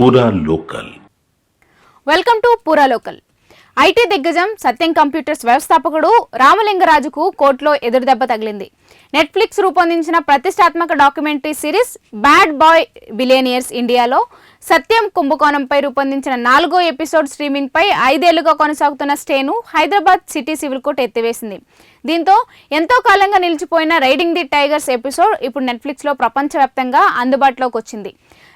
పూరా local. Welcome to పూరా local. IT దిగ్గజం సత్యం కంప్యూటర్స్ వ్యవస్థాపకుడు రామలింగరాజుకు కోర్టులో ఎదురుదెబ్బ తగిలింది. నెట్ఫ్లిక్స్ రూపొందించిన ప్రతిష్టాత్మక documentary series bad boy billionaires ఇండియాలో సత్యం కుంభకోణంపై రూపొందించిన 4వ ఎపిసోడ్ స్ట్రీమింగ్ పై 5 ఏళ్లుగా కొనసాగుతున్న స్టేను హైదరాబాద్ సిటీ సివిల్ కోర్టు ఎత్తివేసింది. దీంతో ఎంతో కాలంగా నిలిచిపోయిన రైడింగ్ ది టైగర్స్ ఎపిసోడ్ ఇప్పుడు నెట్ఫ్లిక్స్లో ప్రపంచవ్యాప్తంగా అందుబాటులోకి వచ్చింది.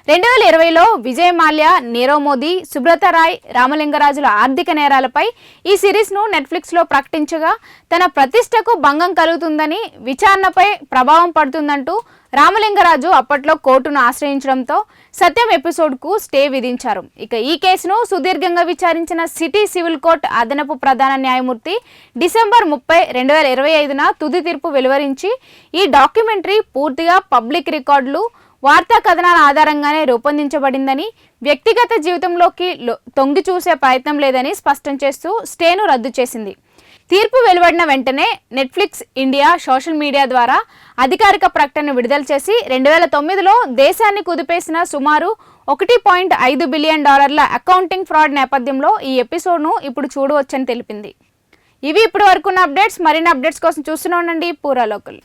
2020లో విజయ్ మాల్యా, నీరవ్ మోదీ, సుబ్రత రాయ్, రామలింగరాజుల ఆర్థిక నేరాలపై ఈ సిరీస్ను నెట్ఫ్లిక్స్లో ప్రకటించగా తన ప్రతిష్టకు భంగం కలుగుతుందని, విచారణపై ప్రభావం పడుతుందంటూ రామలింగరాజు అప్పట్లో కోర్టును ఆశ్రయించడంతో సత్యం ఎపిసోడ్కు స్టే విధించారు. ఇక ఈ కేసును సుదీర్ఘంగా విచారించిన సిటీ సివిల్ కోర్టు అదనపు ప్రధాన న్యాయమూర్తి డిసెంబర్ 30, 2025న తుది తీర్పు వెలువరించి ఈ డాక్యుమెంటరీ పూర్తిగా పబ్లిక్ రికార్డులు, వార్తా కథనాల ఆధారంగానే రూపొందించబడిందని, వ్యక్తిగత జీవితంలోకి తొంగి చూసే ప్రయత్నం లేదని స్పష్టం చేస్తూ స్టేను రద్దు చేసింది. తీర్పు వెలువడిన వెంటనే నెట్ఫ్లిక్స్ ఇండియా సోషల్ మీడియా ద్వారా అధికారిక ప్రకటన విడుదల చేసి 2009లో దేశాన్ని కుదిపేసిన సుమారు $1.5 బిలియన్ అకౌంటింగ్ ఫ్రాడ్ నేపథ్యంలో ఈ ఎపిసోడ్ను ఇప్పుడు చూడవచ్చని తెలిపింది. ఇవి ఇప్పటి వరకున్న అప్డేట్స్. మరిన్ని అప్డేట్స్ కోసం చూస్తూనే ఉండండి పూరా లోకల్.